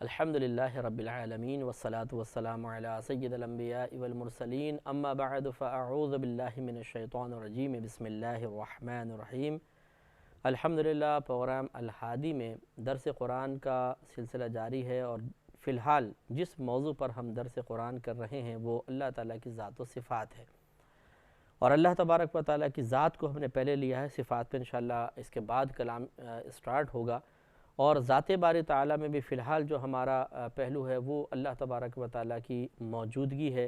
الحمدللہ رب العالمین والصلاة والسلام علی سید الانبیاء والمرسلین اما بعد فاعوذ باللہ من الشیطان الرجیم بسم اللہ الرحمن الرحیم۔ الحمدللہ پروگرام الہادی میں درس قرآن کا سلسلہ جاری ہے، اور فی الحال جس موضوع پر ہم درس قرآن کر رہے ہیں وہ اللہ تعالیٰ کی ذات و صفات ہے، اور اللہ تبارک و تعالیٰ کی ذات کو ہم نے پہلے لیا ہے، صفات پہ انشاءاللہ اس کے بعد کلام سٹارٹ ہوگا۔ اور ذات باری تعالیٰ میں بھی فی الحال جو ہمارا پہلو ہے وہ اللہ تبارک و تعالیٰ کی موجودگی ہے،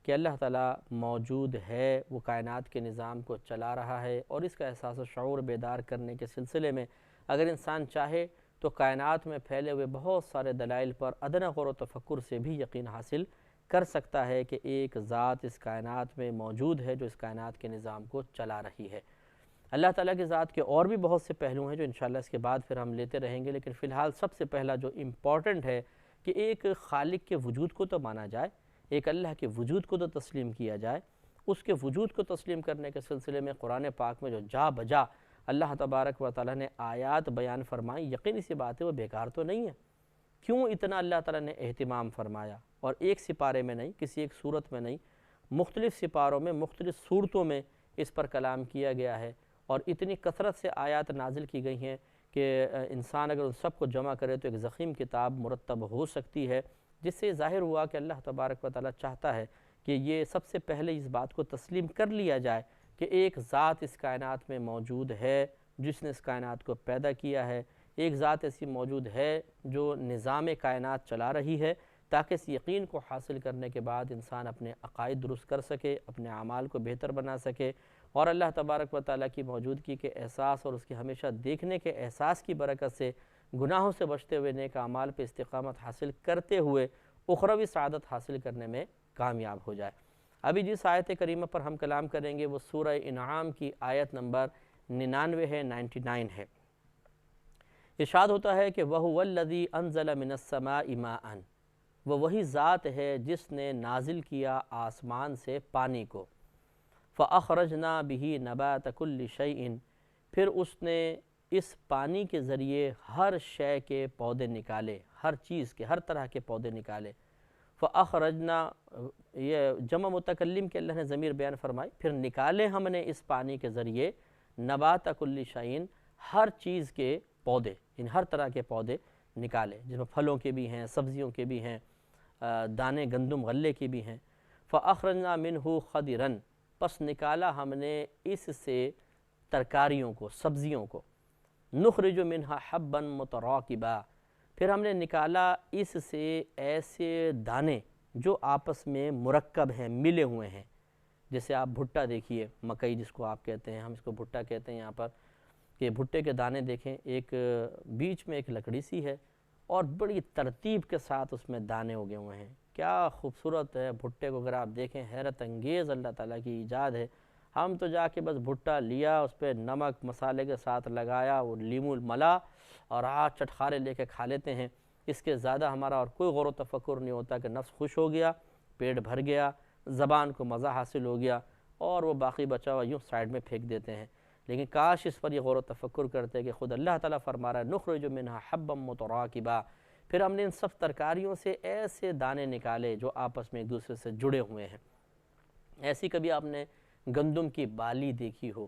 کہ اللہ تعالیٰ موجود ہے، وہ کائنات کے نظام کو چلا رہا ہے، اور اس کا احساس و شعور بیدار کرنے کے سلسلے میں اگر انسان چاہے تو کائنات میں پھیلے ہوئے بہت سارے دلائل پر ادنی غور و تفکر سے بھی یقین حاصل کر سکتا ہے کہ ایک ذات اس کائنات میں موجود ہے جو اس کائنات کے نظام کو چلا رہی ہے۔ اللہ تعالیٰ کی ذات کے اور بھی بہت سے پہلو ہیں جو انشاءاللہ اس کے بعد پھر ہم لیتے رہیں گے، لیکن فی الحال سب سے پہلا جو امپورٹنٹ ہے کہ ایک خالق کے وجود کو تو مانا جائے، ایک اللہ کے وجود کو تو تسلیم کیا جائے۔ اس کے وجود کو تسلیم کرنے کے سلسلے میں قرآن پاک میں جو جا بجا اللہ تبارک و تعالیٰ نے آیات بیان فرمائی، یقینی سی بات ہے وہ بیکار تو نہیں ہے۔ کیوں اتنا اللہ تعالیٰ نے اہتمام فرمایا، اور ایک سپارے میں نہیں، کسی ایک صورت میں نہیں، مختلف سپاروں میں مختلف صورتوں میں اس پر کلام کیا گیا ہے، اور اتنی کثرت سے آیات نازل کی گئی ہیں کہ انسان اگر ان سب کو جمع کرے تو ایک ضخیم کتاب مرتب ہو سکتی ہے، جس سے ظاہر ہوا کہ اللہ تبارک و تعالیٰ چاہتا ہے کہ یہ سب سے پہلے اس بات کو تسلیم کر لیا جائے کہ ایک ذات اس کائنات میں موجود ہے جس نے اس کائنات کو پیدا کیا ہے، ایک ذات ایسی موجود ہے جو نظام کائنات چلا رہی ہے، تاکہ اس یقین کو حاصل کرنے کے بعد انسان اپنے عقائد درست کر سکے، اپنے اعمال کو بہتر بنا سکے، اور اللہ تبارک و تعالیٰ کی موجودگی کے احساس اور اس کی ہمیشہ دیکھنے کے احساس کی برکت سے گناہوں سے بچتے ہوئے نیک اعمال پہ استقامت حاصل کرتے ہوئے اخروی سعادت حاصل کرنے میں کامیاب ہو جائے۔ ابھی جس آیت کریمہ پر ہم کلام کریں گے وہ سورہ انعام کی آیت نمبر 99 ہے، 99 ہے۔ ارشاد ہوتا ہے کہ وَهُوَ الَّذِي أَنزَلَ مِنَ السَّمَاءِ مَاءً، وہ وہی ذات ہے جس نے نازل کیا آسمان سے پانی کو، فَأَخْرَجْنَا بِهِ نَبَاتَ كُلِّ شَيْءٍ، پھر اس نے اس پانی کے ذریعے ہر شے کے پودے نکالے، ہر چیز کے، ہر طرح کے پودے نکالے۔ فَأَخْرَجْنَا، یہ جمع متکلم کے اللہ نے ضمیر بیان فرمائی، پھر نکالے ہم نے اس پانی کے ذریعے نبات کل شعین، ہر چیز کے پودے، ان ہر طرح کے پودے نکالے، جس میں پھلوں کے بھی ہیں، سبزیوں کے بھی ہیں، دانے گندم غلے کی بھی ہیں۔ فَأَخْرَجْنَا مِنْهُ خَضِرًا، پس نکالا ہم نے اس سے ترکاریوں کو، سبزیوں کو۔ نُخْرِجُ مِنْهَا حَبًّا مُتَرَاكِبًا، پھر ہم نے نکالا اس سے ایسے دانے جو آپس میں مرکب ہیں، ملے ہوئے ہیں، جیسے آپ بھٹا دیکھیے، مکئی جس کو آپ کہتے ہیں، ہم اس کو بھٹا کہتے ہیں یہاں پر، کہ بھٹے کے دانے دیکھیں، ایک بیچ میں ایک لکڑی سی ہے اور بڑی ترتیب کے ساتھ اس میں دانے اگے ہوئے ہیں۔ کیا خوبصورت ہے بھٹے کو، اگر آپ دیکھیں حیرت انگیز اللہ تعالیٰ کی ایجاد ہے۔ ہم تو جا کے بس بھٹا لیا، اس پہ نمک مسالے کے ساتھ لگایا، وہ لیمو ملا اور چٹخارے لے کے کھا لیتے ہیں۔ اس کے زیادہ ہمارا اور کوئی غور و تفکر نہیں ہوتا کہ نفس خوش ہو گیا، پیٹ بھر گیا، زبان کو مزہ حاصل ہو گیا، اور وہ باقی بچا ہوا یوں سائیڈ میں پھینک دیتے ہیں۔ لیکن کاش اس پر یہ غور و تفکر کرتے کہ خود اللہ تعالیٰ فرما رہا ہے نخرج منہا حبا متراکبا، پھر ہم نے ان سب ترکاریوں سے ایسے دانے نکالے جو آپس میں ایک دوسرے سے جڑے ہوئے ہیں۔ ایسی کبھی آپ نے گندم کی بالی دیکھی ہو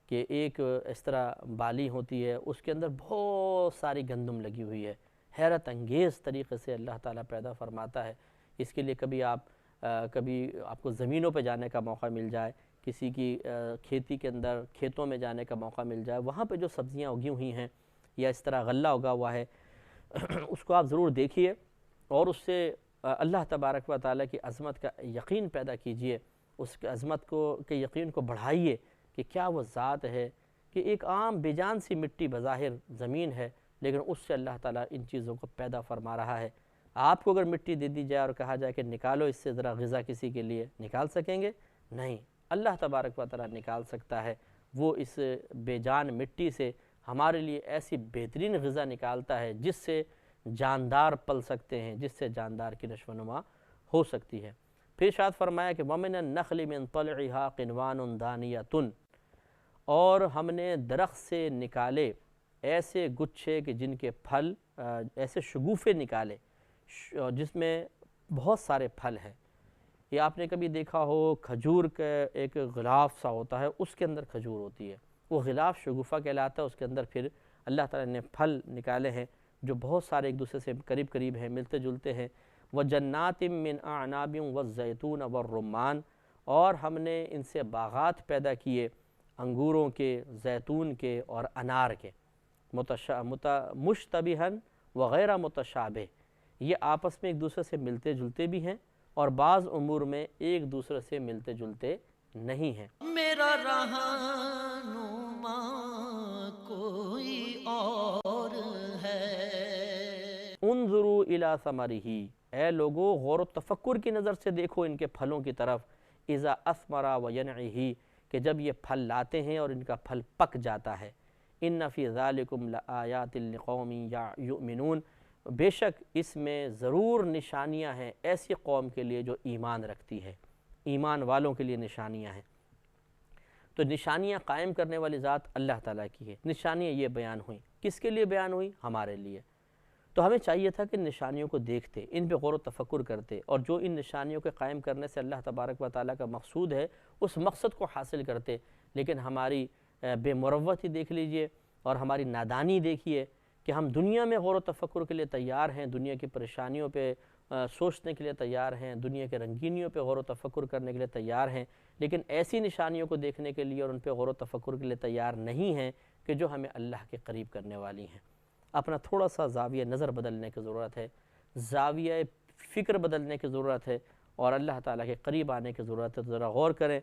کہ ایک اس طرح بالی ہوتی ہے، اس کے اندر بہت ساری گندم لگی ہوئی ہے، حیرت انگیز طریقے سے اللہ تعالیٰ پیدا فرماتا ہے۔ اس کے لیے کبھی آپ کو زمینوں پہ جانے کا موقع مل جائے، کسی کی کھیتی کے اندر کھیتوں میں جانے کا موقع مل جائے، وہاں پہ جو سبزیاں اگی ہوئی ہیں یا اس طرح غلہ اگا ہوا ہے اس کو آپ ضرور دیکھیے، اور اس سے اللہ تبارک و تعالیٰ کی عظمت کا یقین پیدا کیجئے، اس کی عظمت کے یقین کو بڑھائیے کہ کیا وہ ذات ہے، کہ ایک عام بے جان سی مٹی بظاہر زمین ہے، لیکن اس سے اللہ تعالیٰ ان چیزوں کو پیدا فرما رہا ہے۔ آپ کو اگر مٹی دے دی جائے اور کہا جائے کہ نکالو اس سے ذرا غذا کسی کے لیے، نکال سکیں گے؟ نہیں، اللہ تبارک و تعالیٰ نکال سکتا ہے۔ وہ اس بے جان مٹی سے ہمارے لیے ایسی بہترین غذا نکالتا ہے جس سے جاندار پل سکتے ہیں، جس سے جاندار کی نشو و نما ہو سکتی ہے۔ پھر ارشاد فرمایا کہ وَمِنَ النَّخْلِ مِن طَلْعِهَا قِنْوَانٌ دَانِيَةٌ، اور ہم نے درخت سے نکالے ایسے گچھے کہ جن کے پھل ایسے شگوفے نکالے جس میں بہت سارے پھل ہیں. یہ آپ نے کبھی دیکھا ہو کھجور کا ایک غلاف سا ہوتا ہے، اس کے اندر کھجور ہوتی ہے، وہ غلاف شگوفہ کہلاتا ہے. اس کے اندر پھر اللہ تعالیٰ نے پھل نکالے ہیں جو بہت سارے ایک دوسرے سے قریب قریب ہیں، ملتے جلتے ہیں. وَجَنَّاتٍ مِّنْ أَعْنَابٍ وَالزَّيْتُونَ وَالرُّمَّانَ، اور ہم نے ان سے باغات پیدا کیے انگوروں کے، زیتون کے اور انار کے. مشتبہاً وغیرہ متشابہ، یہ آپس میں ایک دوسرے سے ملتے جلتے بھی ہیں اور بعض امور میں ایک دوسرے سے ملتے جلتے نہیں ہیں. میرا رہنما کوئی اور ہے. انظروا الی ثمرہ، اے لوگو غور و تفکر کی نظر سے دیکھو ان کے پھلوں کی طرف. اذا اثمر وینعہ، کہ جب یہ پھل لاتے ہیں اور ان کا پھل پک جاتا ہے. ان فی ذالکم لآیات لقوم یؤمنون، بے شک اس میں ضرور نشانیاں ہیں ایسی قوم کے لیے جو ایمان رکھتی ہے، ایمان والوں کے لیے نشانیاں ہیں. تو نشانیاں قائم کرنے والی ذات اللہ تعالیٰ کی ہے. نشانیاں یہ بیان ہوئیں، کس کے لیے بیان ہوئی؟ ہمارے لیے. تو ہمیں چاہیے تھا کہ نشانیوں کو دیکھتے، ان پہ غور و تفکر کرتے، اور جو ان نشانیوں کے قائم کرنے سے اللہ تبارک و تعالیٰ کا مقصود ہے اس مقصد کو حاصل کرتے. لیکن ہماری بے مروتی دیکھ لیجئے اور ہماری نادانی دیکھیے کہ ہم دنیا میں غور و تفکر کے لیے تیار ہیں، دنیا کی پریشانیوں پہ سوچنے کے لیے تیار ہیں، دنیا کے رنگینیوں پہ غور و تفکر کرنے کے لیے تیار ہیں، لیکن ایسی نشانیوں کو دیکھنے کے لیے اور ان پہ غور و تفکر کے لیے تیار نہیں ہیں کہ جو ہمیں اللہ کے قریب کرنے والی ہیں. اپنا تھوڑا سا زاویہ نظر بدلنے کی ضرورت ہے، زاویہ فکر بدلنے کی ضرورت ہے اور اللہ تعالیٰ کے قریب آنے کی ضرورت ہے. تو ذرا غور کریں.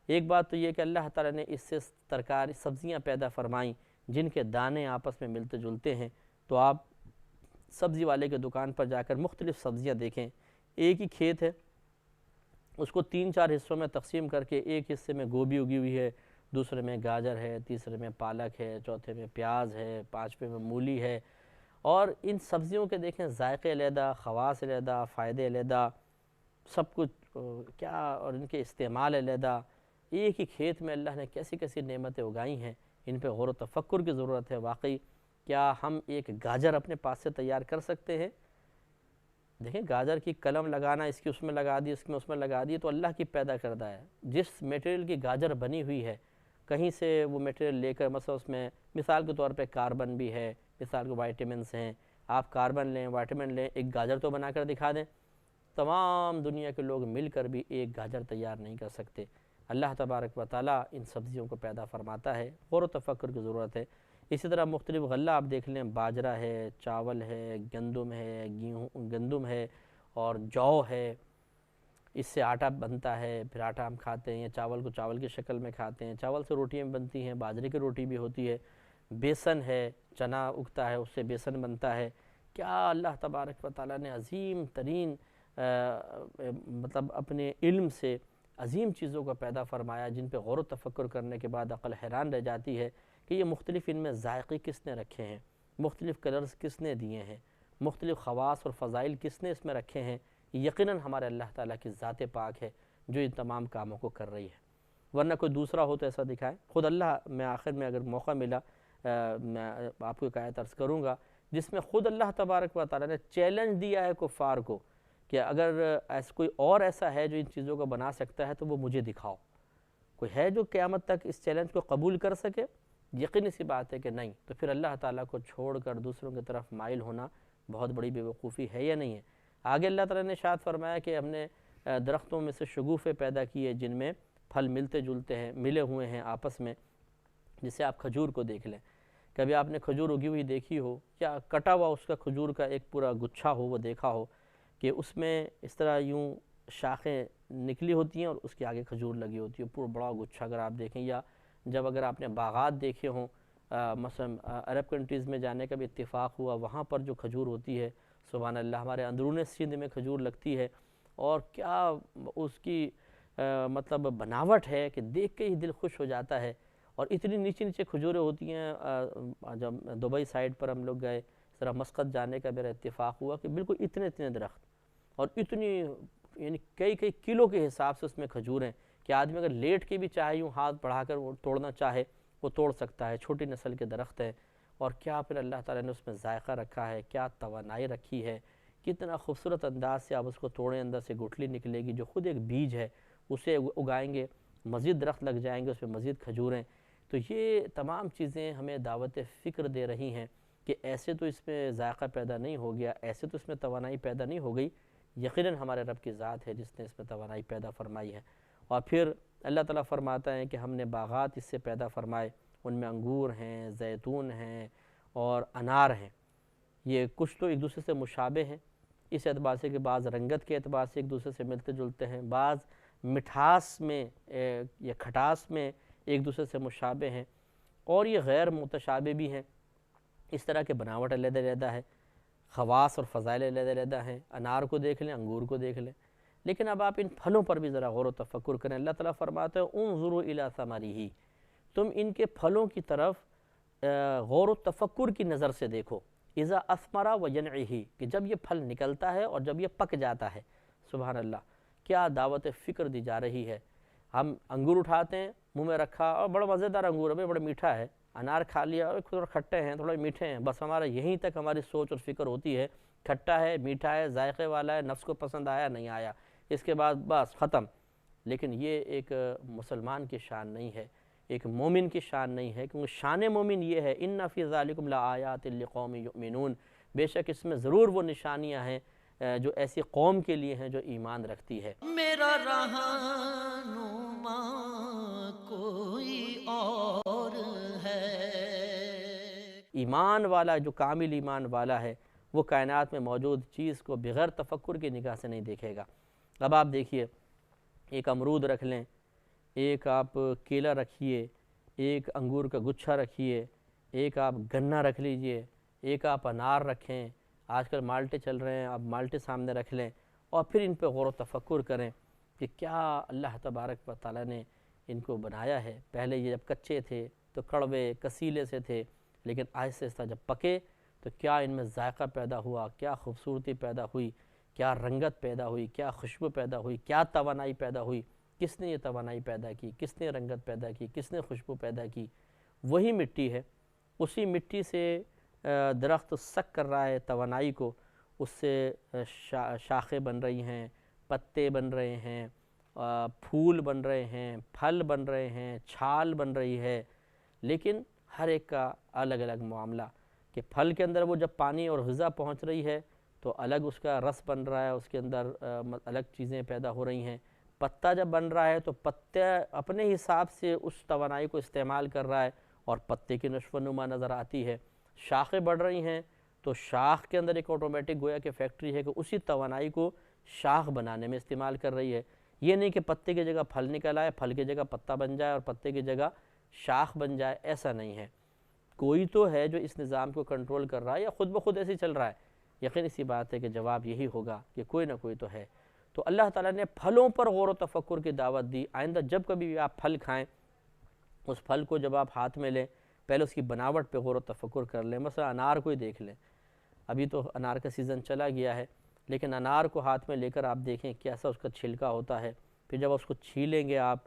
ایک بات تو یہ کہ اللہ تعالیٰ نے اس سے ترکاری سبزیاں پیدا فرمائیں جن کے دانے آپس میں ملتے جلتے ہیں. تو آپ سبزی والے کے دکان پر جا کر مختلف سبزیاں دیکھیں، ایک ہی کھیت ہے، اس کو 3-4 حصوں میں تقسیم کر کے ایک حصے میں گوبھی اگی ہوئی ہے، دوسرے میں گاجر ہے، تیسرے میں پالک ہے، چوتھے میں پیاز ہے، پانچویں میں مولی ہے. اور ان سبزیوں کے دیکھیں ذائقے علیحدہ، خواص علیحدہ، فائدے علیحدہ، سب کچھ کیا، اور ان کے استعمال علیحدہ. ایک ہی کھیت میں اللہ نے کیسی کیسی نعمتیں اگائی ہیں، ان پہ غور و تفکر کی ضرورت ہے. واقعی کیا ہم ایک گاجر اپنے پاس سے تیار کر سکتے ہیں؟ دیکھیں گاجر کی قلم لگانا، اس کی اس میں لگا دی، اس میں اس میں لگا دی، تو اللہ کی پیدا کردہ ہے. جس میٹیریل کی گاجر بنی ہوئی ہے کہیں سے وہ میٹیریل لے کر، مثلا اس میں مثال کے طور پہ کاربن بھی ہے، مثال کے وائٹامنس ہیں، آپ کاربن لیں، وائٹامن لیں، ایک گاجر تو بنا کر دکھا دیں. تمام دنیا کے لوگ مل کر بھی ایک گاجر تیار نہیں کر سکتے. اللہ تبارک و تعالیٰ ان سبزیوں کو پیدا فرماتا ہے، غور و تفکر کی ضرورت ہے. اسی طرح مختلف غلہ آپ دیکھ لیں، باجرہ ہے، چاول ہے، گندم ہے، گندم ہے اور جو ہے، اس سے آٹا بنتا ہے. پھر آٹا ہم کھاتے ہیں، چاول کو چاول کی شکل میں کھاتے ہیں، چاول سے روٹیاں بنتی ہیں، باجرے کی روٹی بھی ہوتی ہے. بیسن ہے، چنا اگتا ہے، اس سے بیسن بنتا ہے. کیا اللہ تبارک و تعالیٰ نے عظیم ترین مطلب اپنے علم سے عظیم چیزوں کو پیدا فرمایا جن پہ غور و تفکر کرنے کے بعد عقل حیران رہ جاتی ہے کہ یہ مختلف ان میں ذائقے کس نے رکھے ہیں، مختلف کلرز کس نے دیے ہیں، مختلف خواص اور فضائل کس نے اس میں رکھے ہیں. یقیناً ہمارے اللہ تعالیٰ کی ذات پاک ہے جو ان تمام کاموں کو کر رہی ہے، ورنہ کوئی دوسرا ہو تو ایسا دکھائے. خود اللہ، میں آخر میں اگر موقع ملا میں آپ کو ایک آیت عرض کروں گا جس میں خود اللہ تبارک و تعالیٰ نے چیلنج دیا ہے کفار کو کہ اگر کوئی اور ایسا ہے جو ان چیزوں کو بنا سکتا ہے تو وہ مجھے دکھاؤ. کوئی ہے جو قیامت تک اس چیلنج کو قبول کر سکے؟ یقینی سی بات ہے کہ نہیں. تو پھر اللہ تعالیٰ کو چھوڑ کر دوسروں کی طرف مائل ہونا بہت بڑی بے وقوفی ہے یا نہیں ہے؟ آگے اللہ تعالیٰ نے ارشاد فرمایا کہ ہم نے درختوں میں سے شگوفے پیدا کیے جن میں پھل ملتے جلتے ہیں، ملے ہوئے ہیں آپس میں. جسے آپ کھجور کو دیکھ لیں، کبھی آپ نے کھجور اگی ہوئی دیکھی ہو یا کٹا ہوا اس کا کھجور کا ایک پورا گچھا ہو وہ دیکھا ہو کہ اس میں اس طرح یوں شاخیں نکلی ہوتی ہیں اور اس کے آگے کھجور لگی ہوتی ہے، پورا بڑا گچھا اگر آپ دیکھیں. یا جب اگر آپ نے باغات دیکھے ہوں، مثلا عرب کنٹریز میں جانے کا بھی اتفاق ہوا، وہاں پر جو کھجور ہوتی ہے سبحان اللہ، ہمارے اندرون سندھ میں کھجور لگتی ہے اور کیا اس کی مطلب بناوٹ ہے کہ دیکھ کے ہی دل خوش ہو جاتا ہے. اور اتنی نیچے نیچے کھجوریں ہوتی ہیں. جب دبئی سائڈ پر ہم لوگ گئے، اس طرح مسقط جانے کا میرا اتفاق ہوا کہ بالکل اتنے درخت اور اتنی یعنی کئی کلو کے حساب سے اس میں کھجور ہیں کہ آدمی اگر لیٹ کے بھی چاہے یوں ہاتھ بڑھا کر وہ توڑنا چاہے وہ توڑ سکتا ہے. چھوٹی نسل کے درخت ہیں اور کیا پھر اللہ تعالیٰ نے اس میں ذائقہ رکھا ہے، کیا توانائی رکھی ہے، کتنا خوبصورت انداز سے آپ اس کو توڑیں، اندر سے گٹھلی نکلے گی جو خود ایک بیج ہے، اسے اگائیں گے، مزید درخت لگ جائیں گے، اس میں مزید کھجوریں. تو یہ تمام چیزیں ہمیں دعوت فکر دے رہی ہیں کہ ایسے تو اس میں ذائقہ پیدا نہیں ہو گیا، ایسے تو اس میں توانائی پیدا نہیں ہو گئی، یقیناً ہمارے رب کی ذات ہے جس نے اس میں توانائی پیدا فرمائی ہے. اور پھر اللہ تعالیٰ فرماتا ہے کہ ہم نے باغات اس سے پیدا فرمائے، ان میں انگور ہیں، زیتون ہیں اور انار ہیں. یہ کچھ تو ایک دوسرے سے مشابہ ہیں اس اعتبار سے کہ بعض رنگت کے اعتبار سے ایک دوسرے سے ملتے جلتے ہیں، بعض مٹھاس میں یا کھٹاس میں ایک دوسرے سے مشابہ ہیں، اور یہ غیر متشابہ بھی ہیں. اس طرح کے بناوٹ علیحدہ علیحدہ ہے، خواص اور فضائل علیحدہ علیحدہ ہیں. انار کو دیکھ لیں، انگور کو دیکھ لیں. لیکن اب آپ ان پھلوں پر بھی ذرا غور و تفکر کریں. اللہ تعالیٰ فرماتا ہے انظروا الی ثمرہ، تم ان کے پھلوں کی طرف غور و تفکر کی نظر سے دیکھو. اذا اثمر وینعہ، کہ جب یہ پھل نکلتا ہے اور جب یہ پک جاتا ہے. سبحان اللہ، کیا دعوت فکر دی جا رہی ہے. ہم انگور اٹھاتے ہیں، منہ میں رکھا اور بڑا مزیدار انگور ہے، بڑا میٹھا ہے. انار کھا لیا اور تھوڑا کھٹے ہیں، تھوڑا میٹھے ہیں، بس ہمارا یہیں تک ہماری سوچ اور فکر ہوتی ہے. کھٹا ہے، میٹھا ہے، ذائقے والا ہے، نفس کو پسند آیا نہیں آیا، اس کے بعد بس ختم. لیکن یہ ایک مسلمان کی شان نہیں ہے، ایک مومن کی شان نہیں ہے، کیونکہ شان مومن یہ ہے ان فی ذالکم لآیات لقوم یؤمنون، بے شک اس میں ضرور وہ نشانیاں ہیں جو ایسی قوم کے لیے ہیں جو ایمان رکھتی ہے. میرا رہنما کوئی اور ہے. ایمان والا جو کامل ایمان والا ہے وہ کائنات میں موجود چیز کو بغیر تفکر کی نگاہ سے نہیں دیکھے گا. اب آپ دیکھیے، ایک امرود رکھ لیں، ایک آپ کیلا رکھیے، ایک انگور کا گچھا رکھیے، ایک آپ گنا رکھ لیجئے، ایک آپ انار رکھیں، آج کل مالٹے چل رہے ہیں، آپ مالٹے سامنے رکھ لیں، اور پھر ان پہ غور و تفکر کریں کہ کیا اللہ تبارک و تعالیٰ نے ان کو بنایا ہے. پہلے یہ جب کچے تھے تو کڑوے کسیلے سے تھے، لیکن آہستہ آہستہ جب پکے تو کیا ان میں ذائقہ پیدا ہوا، کیا خوبصورتی پیدا ہوئی، کیا رنگت پیدا ہوئی، کیا خوشبو پیدا ہوئی، کیا توانائی پیدا ہوئی. کس نے یہ توانائی پیدا کی، کس نے رنگت پیدا کی، کس نے خوشبو پیدا کی؟ وہی مٹی ہے. اسی مٹی سے درخت سک کر رہا ہے توانائی کو، اس سے شاخیں بن رہی ہیں، پتے بن رہے ہیں، پھول بن رہے ہیں، پھل بن رہے ہیں، چھال بن رہی ہے. لیکن ہر ایک کا الگ الگ معاملہ کہ پھل کے اندر وہ جب پانی اور غذا پہنچ رہی ہے تو الگ اس کا رس بن رہا ہے، اس کے اندر الگ چیزیں پیدا ہو رہی ہیں. پتا جب بن رہا ہے تو پتے اپنے حساب سے اس توانائی کو استعمال کر رہا ہے اور پتے کی نشو و نما نظر آتی ہے. شاخیں بڑھ رہی ہیں تو شاخ کے اندر ایک آٹومیٹک گویا کہ فیکٹری ہے کہ اسی توانائی کو شاخ بنانے میں استعمال کر رہی ہے. یہ نہیں کہ پتے کی جگہ پھل نکل آئے، پھل کی جگہ پتا بن جائے اور پتے کی جگہ شاخ بن جائے، ایسا نہیں ہے. کوئی تو ہے جو اس نظام کو کنٹرول کر رہا ہے یا خود بخود ایسے چل رہا ہے. یقین اسی بات ہے کہ جواب یہی ہوگا کہ کوئی نہ کوئی تو ہے. تو اللہ تعالیٰ نے پھلوں پر غور و تفکر کی دعوت دی. آئندہ جب کبھی بھی آپ پھل کھائیں، اس پھل کو جب آپ ہاتھ میں لیں پہلے اس کی بناوٹ پہ غور و تفکر کر لیں. مثلا انار کو ہی دیکھ لیں، ابھی تو انار کا سیزن چلا گیا ہے، لیکن انار کو ہاتھ میں لے کر آپ دیکھیں کیسا اس کا چھلکا ہوتا ہے. پھر جب اس کو چھیلیں گے آپ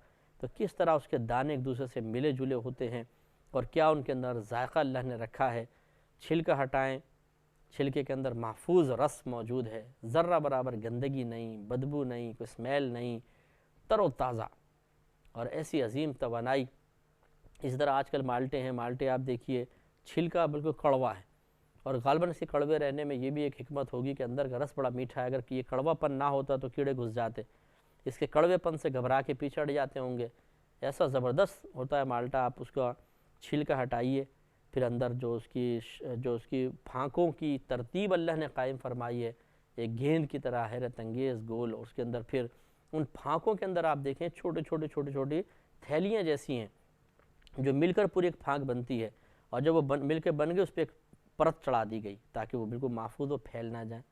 تو کس طرح اس کے دانے ایک دوسرے سے ملے جلے ہوتے ہیں اور کیا ان کے اندر ذائقہ اللہ نے رکھا ہے. چھلکا ہٹائیں، چھلکے کے اندر محفوظ رس موجود ہے، ذرہ برابر گندگی نہیں، بدبو نہیں، کوئی اسمیل نہیں، تر و تازہ اور ایسی عظیم توانائی. اس طرح آج کل مالٹے ہیں، مالٹے آپ دیکھیے چھلکا بالکل کڑوا ہے، اور غالباً اس کے کڑوے رہنے میں یہ بھی ایک حکمت ہوگی کہ اندر کا رس بڑا میٹھا ہے. اگر یہ کڑوا پن نہ ہوتا تو کیڑے گھس جاتے، اس کے کڑوے پن سے گھبرا کے پیچھے ہٹ جاتے ہوں گے. ایسا زبردست ہوتا ہے مالٹا. آپ اس کا چھلکا ہٹائیے، پھر اندر جو اس کی پھانکوں کی ترتیب اللہ نے قائم فرمائی ہے، ایک گیند کی طرح حیرت انگیز گول، اور اس کے اندر پھر ان پھانکوں کے اندر آپ دیکھیں چھوٹے چھوٹی تھیلیاں جیسی ہیں جو مل کر پوری ایک پھانک بنتی ہے، اور جب وہ مل کے بن گئے اس پہ ایک پرت چڑھا دی گئی تاکہ وہ بالکل محفوظ و پھیل نہ جائیں.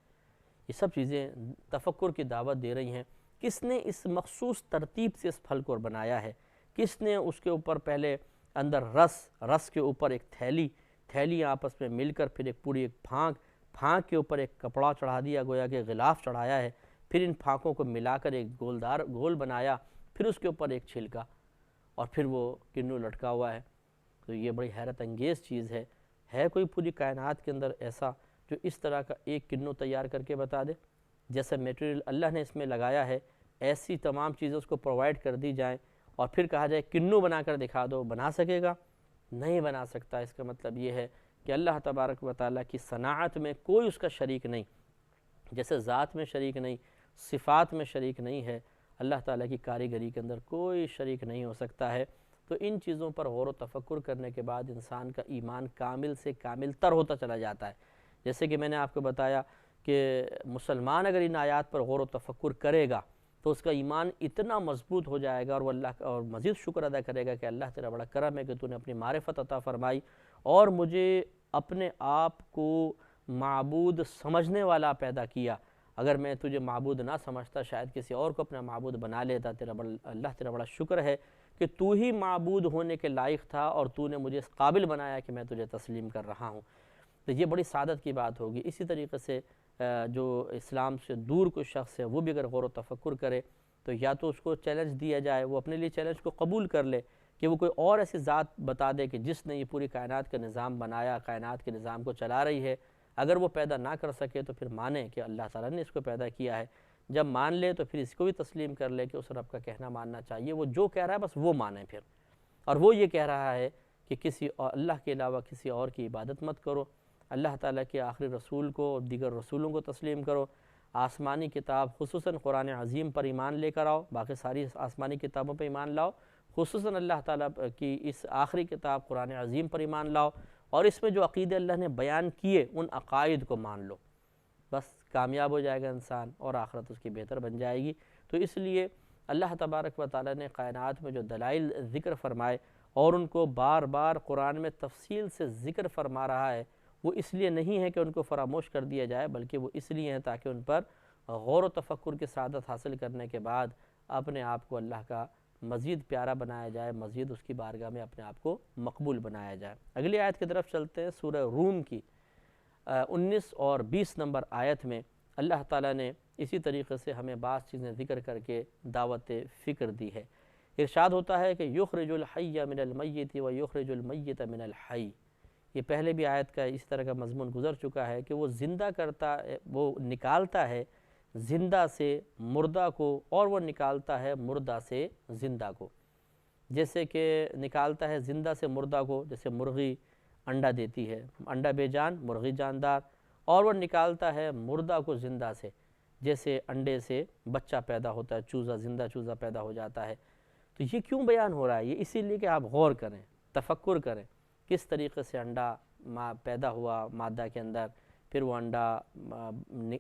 یہ سب چیزیں تفکر کی دعوت دے رہی ہیں. کس نے اس مخصوص ترتیب سے اس پھل کو بنایا ہے؟ کس نے اس کے اوپر پہلے اندر رس کے اوپر ایک تھیلی آپس میں مل کر پھر ایک پوری ایک پھانک کے اوپر ایک کپڑا چڑھا دیا، گویا کہ غلاف چڑھایا ہے. پھر ان پھانکوں کو ملا کر ایک گول بنایا، پھر اس کے اوپر ایک چھلکا، اور پھر وہ کنو لٹکا ہوا ہے. تو یہ بڑی حیرت انگیز چیز ہے. ہے کوئی پوری کائنات کے اندر ایسا جو اس طرح کا ایک کنو تیار کر کے بتا دے؟ جیسا میٹیریل اللہ نے اس میں لگایا ہے ایسی تمام چیزیں اس کو پرووائڈ کر دی جائیں اور پھر کہا جائے کنو بنا کر دکھا دو، بنا سکے گا؟ نہیں بنا سکتا۔ اس کا مطلب یہ ہے کہ اللہ تبارک و تعالیٰ کی صناعت میں کوئی اس کا شریک نہیں، جیسے ذات میں شریک نہیں، صفات میں شریک نہیں ہے، اللہ تعالیٰ کی کاریگری کے اندر کوئی شریک نہیں ہو سکتا ہے۔ تو ان چیزوں پر غور و تفکر کرنے کے بعد انسان کا ایمان کامل سے کامل تر ہوتا چلا جاتا ہے۔ جیسے کہ میں نے آپ کو بتایا کہ مسلمان اگر ان آیات پر غور و تفکر کرے گا تو اس کا ایمان اتنا مضبوط ہو جائے گا، اور وہ اللہ کا اور مزید شکر ادا کرے گا کہ اللہ تیرا بڑا کرم ہے کہ تو نے اپنی معرفت عطا فرمائی اور مجھے اپنے آپ کو معبود سمجھنے والا پیدا کیا۔ اگر میں تجھے معبود نہ سمجھتا شاید کسی اور کو اپنا معبود بنا لیتا۔ اللہ تیرا بڑا شکر ہے کہ تو ہی معبود ہونے کے لائق تھا اور تو نے مجھے اس قابل بنایا کہ میں تجھے تسلیم کر رہا ہوں۔ تو یہ بڑی سعادت کی بات ہوگی۔ اسی طریقے سے جو اسلام سے دور کوئی شخص ہے وہ بھی اگر غور و تفکر کرے تو یا تو اس کو چیلنج دیا جائے، وہ اپنے لیے چیلنج کو قبول کر لے کہ وہ کوئی اور ایسی ذات بتا دے کہ جس نے یہ پوری کائنات کا نظام بنایا، کائنات کے نظام کو چلا رہی ہے۔ اگر وہ پیدا نہ کر سکے تو پھر مانے کہ اللہ تعالیٰ نے اس کو پیدا کیا ہے۔ جب مان لے تو پھر اس کو بھی تسلیم کر لے کہ اس رب کا کہنا ماننا چاہیے، وہ جو کہہ رہا ہے بس وہ مانے پھر۔ اور وہ یہ کہہ رہا ہے کہ کسی اللہ کے علاوہ کسی اور کی عبادت مت کرو، اللہ تعالیٰ کے آخری رسول کو اور دیگر رسولوں کو تسلیم کرو، آسمانی کتاب خصوصاً قرآن عظیم پر ایمان لے کر آؤ، باقی ساری آسمانی کتابوں پر ایمان لاؤ، خصوصاً اللہ تعالیٰ کی اس آخری کتاب قرآن عظیم پر ایمان لاؤ، اور اس میں جو عقیدے اللہ نے بیان کیے ان عقائد کو مان لو، بس کامیاب ہو جائے گا انسان اور آخرت اس کی بہتر بن جائے گی۔ تو اس لیے اللہ تبارک و تعالیٰ نے کائنات میں جو دلائل ذکر فرمائے اور ان کو بار بار قرآن میں تفصیل سے ذکر فرما رہا ہے، وہ اس لیے نہیں ہے کہ ان کو فراموش کر دیا جائے، بلکہ وہ اس لیے ہیں تاکہ ان پر غور و تفکر کی سعادت حاصل کرنے کے بعد اپنے آپ کو اللہ کا مزید پیارا بنایا جائے، مزید اس کی بارگاہ میں اپنے آپ کو مقبول بنایا جائے۔ اگلی آیت کی طرف چلتے ہیں۔ سورہ روم کی 19 اور 20 نمبر آیت میں اللہ تعالیٰ نے اسی طریقے سے ہمیں بعض چیزیں ذکر کر کے دعوت فکر دی ہے۔ ارشاد ہوتا ہے کہ یخرج الحی من المیت و یخرج المیت من الحی۔ یہ پہلے بھی آیت کا اس طرح کا مضمون گزر چکا ہے کہ وہ زندہ کرتا ہے، وہ نکالتا ہے زندہ سے مردہ کو، اور وہ نکالتا ہے مردہ سے زندہ کو۔ جیسے کہ نکالتا ہے زندہ سے مردہ کو، جیسے مرغی انڈا دیتی ہے، انڈا بے جان مرغی جاندار، اور وہ نکالتا ہے مردہ کو زندہ سے، جیسے انڈے سے بچہ پیدا ہوتا ہے، چوزہ، زندہ چوزہ پیدا ہو جاتا ہے۔ تو یہ کیوں بیان ہو رہا ہے؟ یہ اسی لیے کہ آپ غور کریں، تفکر کریں کس طریقے سے انڈا پیدا ہوا مادہ کے اندر، پھر وہ انڈا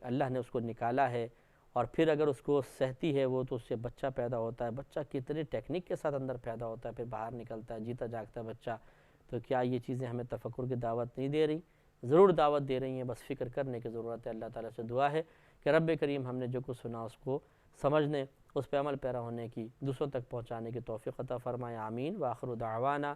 اللہ نے اس کو نکالا ہے، اور پھر اگر اس کو سہتی ہے وہ تو اس سے بچہ پیدا ہوتا ہے، بچہ کتنے ٹیکنیک کے ساتھ اندر پیدا ہوتا ہے، پھر باہر نکلتا ہے جیتا جاگتا ہے بچہ۔ تو کیا یہ چیزیں ہمیں تفکر کی دعوت نہیں دے رہی؟ ضرور دعوت دے رہی ہیں، بس فکر کرنے کی ضرورت ہے۔ اللہ تعالیٰ سے دعا ہے کہ رب کریم ہم نے جو کچھ سنا اس کو سمجھنے، اس پہ عمل پیرا ہونے کی، دوسروں تک پہنچانے کی توفیق عطا فرمائے۔ آمین۔ وآخر دعوانا